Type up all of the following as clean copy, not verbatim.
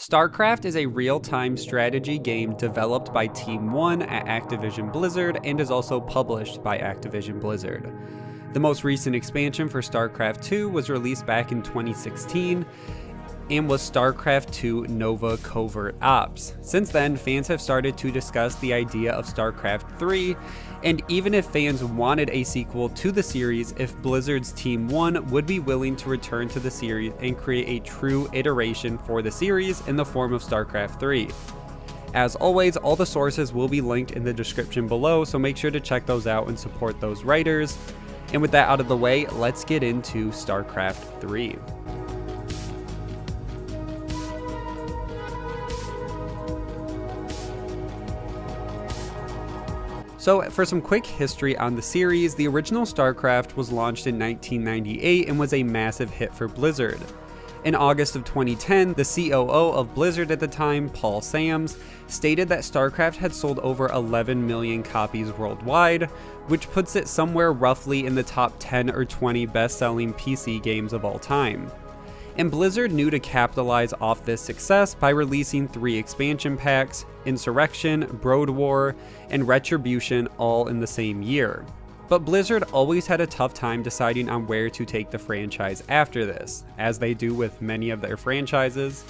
Starcraft is a real-time strategy game developed by Team 1 at Activision Blizzard and is also published by Activision Blizzard. The most recent expansion for Starcraft 2 was released back in 2016 and was Starcraft 2 Nova Covert Ops. Since then, fans have started to discuss the idea of Starcraft 3, and even if fans wanted a sequel to the series, if Blizzard's Team 1 would be willing to return to the series and create a true iteration for the series in the form of Starcraft 3. As always, all the sources will be linked in the description below, so make sure to check those out and support those writers. And with that out of the way, let's get into Starcraft 3. So for some quick history on the series, the original StarCraft was launched in 1998 and was a massive hit for Blizzard. In August of 2010, the COO of Blizzard at the time, Paul Sams, stated that StarCraft had sold over 11 million copies worldwide, which puts it somewhere roughly in the top 10 or 20 best-selling PC games of all time. And Blizzard knew to capitalize off this success by releasing 3 expansion packs, Insurrection, Brood War, and Retribution, all in the same year. But Blizzard always had a tough time deciding on where to take the franchise after this, as they do with many of their franchises.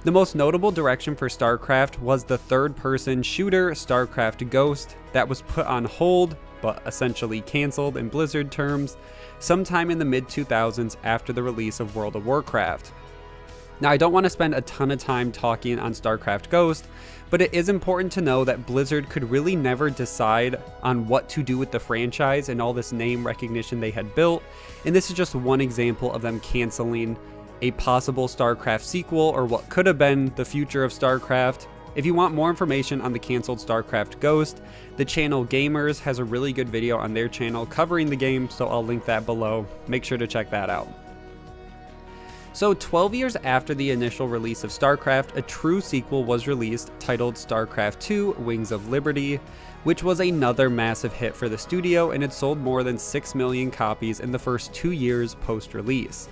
The most notable direction for StarCraft was the third-person shooter StarCraft Ghost that was put on hold, but essentially cancelled in Blizzard terms, sometime in the mid-2000s after the release of World of Warcraft. Now, I don't want to spend a ton of time talking on StarCraft Ghost, but it is important to know that Blizzard could really never decide on what to do with the franchise and all this name recognition they had built, and this is just one example of them canceling a possible StarCraft sequel or what could have been the future of StarCraft. If you want more information on the canceled StarCraft Ghost, the channel Gamers has a really good video on their channel covering the game, so I'll link that below. Make sure to check that out. So 12 years after the initial release of StarCraft, a true sequel was released titled StarCraft 2 Wings of Liberty, which was another massive hit for the studio, and it sold more than 6 million copies in the first 2 years post-release,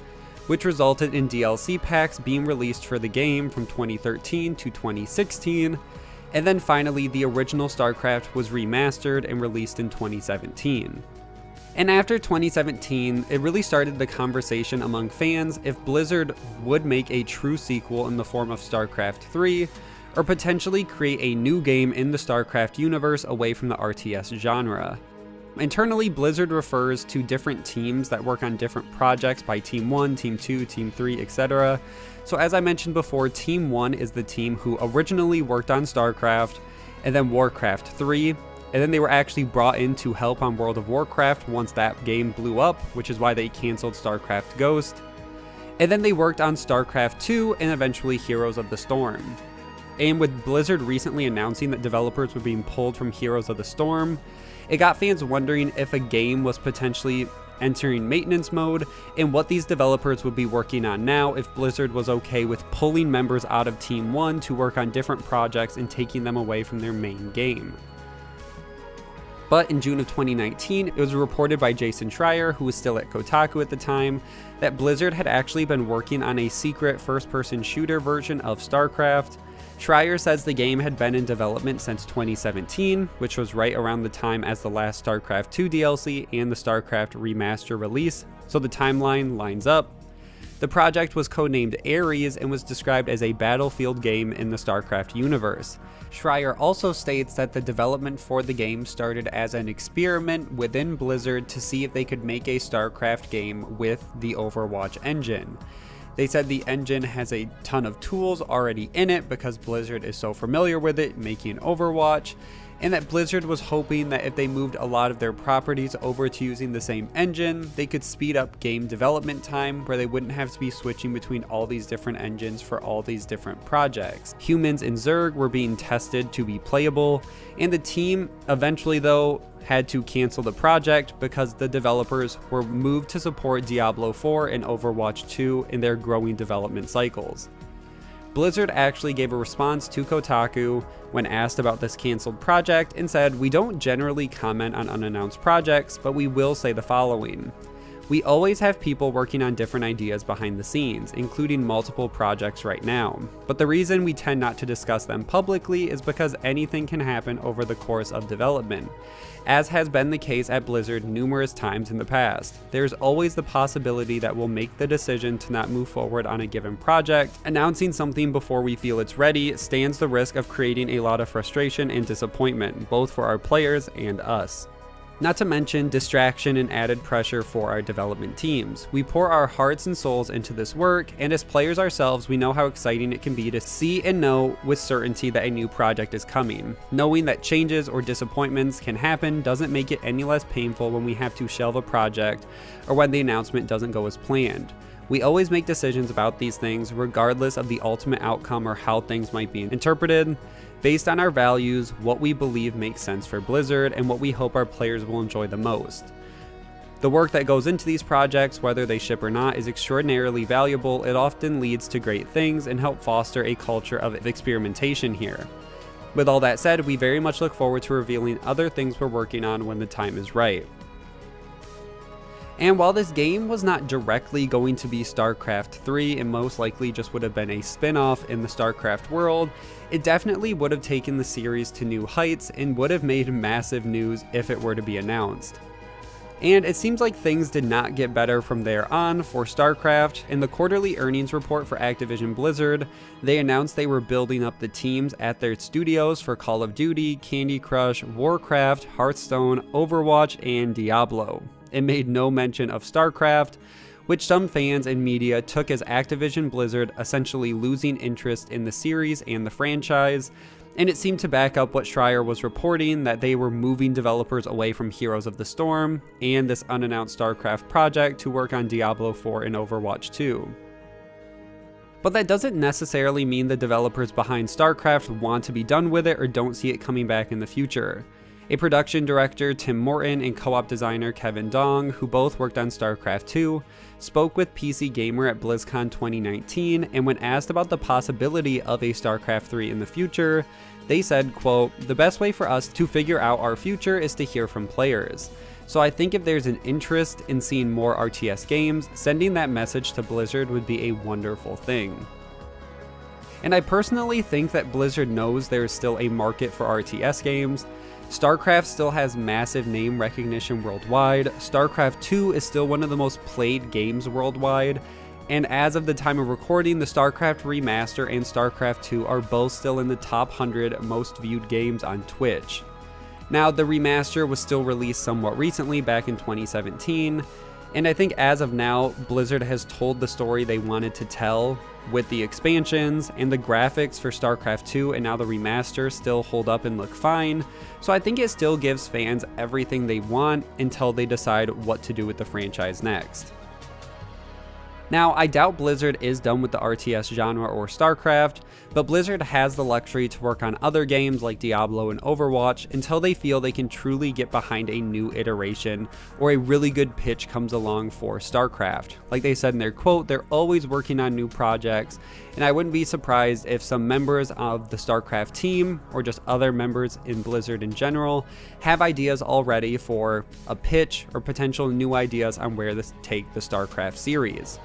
which resulted in DLC packs being released for the game from 2013 to 2016, and then finally the original StarCraft was remastered and released in 2017. And after 2017, it really started the conversation among fans if Blizzard would make a true sequel in the form of StarCraft 3, or potentially create a new game in the StarCraft universe away from the RTS genre. Internally, Blizzard refers to different teams that work on different projects by Team 1, Team 2, Team 3, etc. So as I mentioned before, Team 1 is the team who originally worked on StarCraft, and then Warcraft 3, and then they were actually brought in to help on World of Warcraft once that game blew up, which is why they canceled StarCraft Ghost. And then they worked on StarCraft 2 and eventually Heroes of the Storm. And with Blizzard recently announcing that developers were being pulled from Heroes of the Storm, it got fans wondering if a game was potentially entering maintenance mode and what these developers would be working on now if Blizzard was okay with pulling members out of Team 1 to work on different projects and taking them away from their main game. But in June of 2019, it was reported by Jason Schreier, who was still at Kotaku at the time, that Blizzard had actually been working on a secret first-person shooter version of StarCraft. Schreier says the game had been in development since 2017, which was right around the time as the last StarCraft 2 DLC and the StarCraft remaster release, so the timeline lines up. The project was codenamed Ares and was described as a battlefield game in the StarCraft universe. Schreier also states that the development for the game started as an experiment within Blizzard to see if they could make a StarCraft game with the Overwatch engine. They said the engine has a ton of tools already in it because Blizzard is so familiar with it, making Overwatch, and that Blizzard was hoping that if they moved a lot of their properties over to using the same engine, they could speed up game development time where they wouldn't have to be switching between all these different engines for all these different projects. Humans and Zerg were being tested to be playable, and the team eventually though had to cancel the project because the developers were moved to support Diablo 4 and Overwatch 2 in their growing development cycles. Blizzard actually gave a response to Kotaku when asked about this canceled project and said, "We don't generally comment on unannounced projects, but we will say the following. We always have people working on different ideas behind the scenes, including multiple projects right now. But the reason we tend not to discuss them publicly is because anything can happen over the course of development, as has been the case at Blizzard numerous times in the past. There's always the possibility that we'll make the decision to not move forward on a given project. Announcing something before we feel it's ready stands the risk of creating a lot of frustration and disappointment, both for our players and us. Not to mention distraction and added pressure for our development teams. We pour our hearts and souls into this work, and as players ourselves, we know how exciting it can be to see and know with certainty that a new project is coming. Knowing that changes or disappointments can happen doesn't make it any less painful when we have to shelve a project or when the announcement doesn't go as planned. We always make decisions about these things regardless of the ultimate outcome or how things might be interpreted, based on our values, what we believe makes sense for Blizzard, and what we hope our players will enjoy the most. The work that goes into these projects, whether they ship or not, is extraordinarily valuable. It often leads to great things and help foster a culture of experimentation here. With all that said, we very much look forward to revealing other things we're working on when the time is right. And while this game was not directly going to be StarCraft 3 and most likely just would have been a spin-off in the StarCraft world, it definitely would have taken the series to new heights and would have made massive news if it were to be announced. And it seems like things did not get better from there on for StarCraft. In the quarterly earnings report for Activision Blizzard, they announced they were building up the teams at their studios for Call of Duty, Candy Crush, Warcraft, Hearthstone, Overwatch, and Diablo. It made no mention of StarCraft, which some fans and media took as Activision Blizzard essentially losing interest in the series and the franchise, and it seemed to back up what Schreier was reporting, that they were moving developers away from Heroes of the Storm and this unannounced StarCraft project to work on Diablo 4 and Overwatch 2. But that doesn't necessarily mean the developers behind StarCraft want to be done with it or don't see it coming back in the future. A production director, Tim Morton, and co-op designer Kevin Dong, who both worked on StarCraft 2, spoke with PC Gamer at BlizzCon 2019, and when asked about the possibility of a StarCraft 3 in the future, they said, quote, "The best way for us to figure out our future is to hear from players. So I think if there's an interest in seeing more RTS games, sending that message to Blizzard would be a wonderful thing." And I personally think that Blizzard knows there is still a market for RTS games. StarCraft still has massive name recognition worldwide. StarCraft 2 is still one of the most played games worldwide. And as of the time of recording, the StarCraft Remaster and StarCraft 2 are both still in the top 100 most viewed games on Twitch. Now, the remaster was still released somewhat recently, back in 2017. And I think as of now, Blizzard has told the story they wanted to tell with the expansions, and the graphics for StarCraft 2 and now the remaster still hold up and look fine. So I think it still gives fans everything they want until they decide what to do with the franchise next. Now, I doubt Blizzard is done with the RTS genre or StarCraft, but Blizzard has the luxury to work on other games like Diablo and Overwatch until they feel they can truly get behind a new iteration or a really good pitch comes along for StarCraft. Like they said in their quote, they're always working on new projects, and I wouldn't be surprised if some members of the StarCraft team, or just other members in Blizzard in general, have ideas already for a pitch or potential new ideas on where to take the StarCraft series.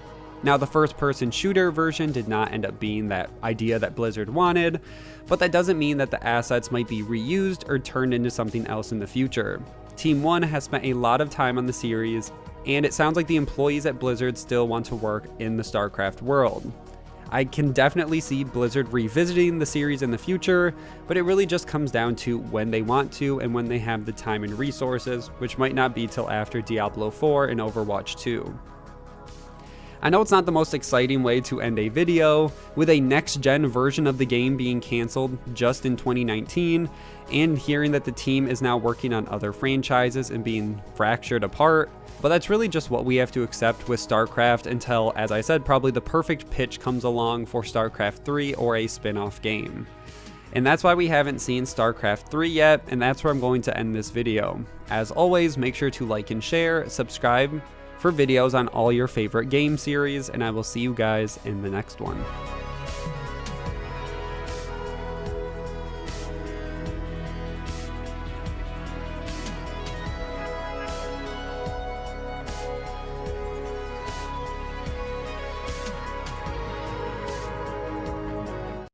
Now, the first-person shooter version did not end up being that idea that Blizzard wanted, but that doesn't mean that the assets might be reused or turned into something else in the future. Team 1 has spent a lot of time on the series, and it sounds like the employees at Blizzard still want to work in the StarCraft world. I can definitely see Blizzard revisiting the series in the future, but it really just comes down to when they want to and when they have the time and resources, which might not be till after Diablo 4 and Overwatch 2. I know it's not the most exciting way to end a video, with a next-gen version of the game being cancelled just in 2019, and hearing that the team is now working on other franchises and being fractured apart, but that's really just what we have to accept with StarCraft until, as I said, probably the perfect pitch comes along for StarCraft 3 or a spin-off game. And that's why we haven't seen StarCraft 3 yet, and that's where I'm going to end this video. As always, make sure to like and share, subscribe for videos on all your favorite game series, and I will see you guys in the next one.